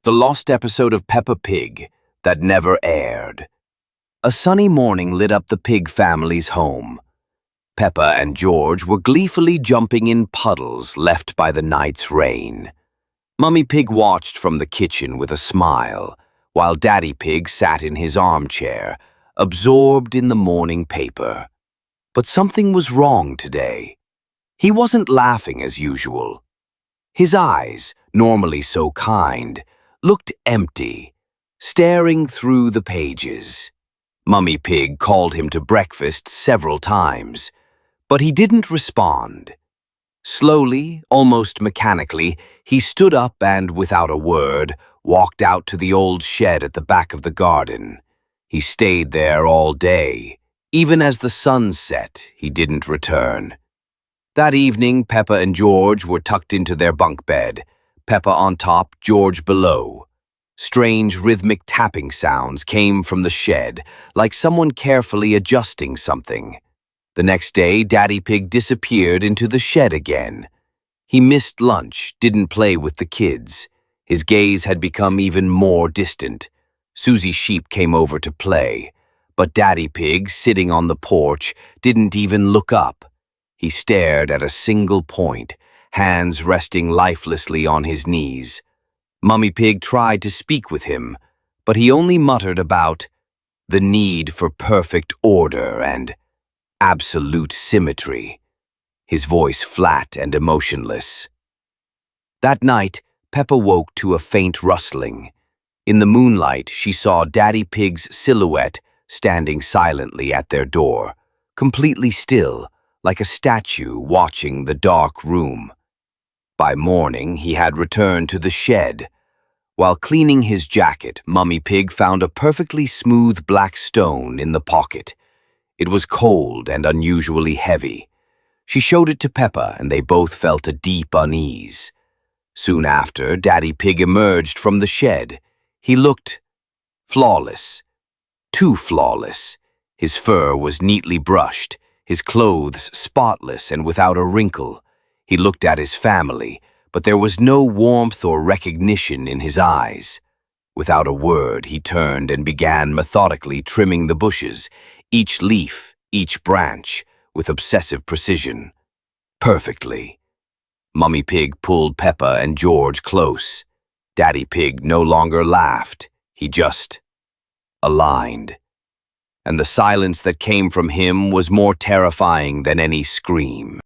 The lost episode of Peppa Pig that never aired. A sunny morning lit up the Pig family's home. Peppa and George were gleefully jumping in puddles left by the night's rain. Mummy Pig watched from the kitchen with a smile, while Daddy Pig sat in his armchair, absorbed in the morning paper. But something was wrong today. He wasn't laughing as usual. His eyes, normally so kind, looked empty, staring through the pages. Mummy Pig called him to breakfast several times, but he didn't respond. Slowly, almost mechanically, he stood up and, without a word, walked out to the old shed at the back of the garden. He stayed there all day. Even as the sun set, he didn't return. That evening, Peppa and George were tucked into their bunk bed, Peppa on top, George below. Strange rhythmic tapping sounds came from the shed, like someone carefully adjusting something. The next day, Daddy Pig disappeared into the shed again. He missed lunch, didn't play with the kids. His gaze had become even more distant. Susie Sheep came over to play, but Daddy Pig, sitting on the porch, didn't even look up. He stared at a single point, hands resting lifelessly on his knees. Mummy Pig tried to speak with him, but he only muttered about the need for perfect order and absolute symmetry, his voice flat and emotionless. That night, Peppa woke to a faint rustling. In the moonlight, she saw Daddy Pig's silhouette standing silently at their door, completely still, like a statue watching the dark room. By morning, he had returned to the shed. While cleaning his jacket, Mummy Pig found a perfectly smooth black stone in the pocket. It was cold and unusually heavy. She showed it to Peppa, and they both felt a deep unease. Soon after, Daddy Pig emerged from the shed. He looked flawless, too flawless. His fur was neatly brushed, his clothes spotless and without a wrinkle. He looked at his family, but there was no warmth or recognition in his eyes. Without a word, he turned and began methodically trimming the bushes, each leaf, each branch, with obsessive precision. Perfectly. Mummy Pig pulled Peppa and George close. Daddy Pig no longer laughed, he just aligned. And the silence that came from him was more terrifying than any scream.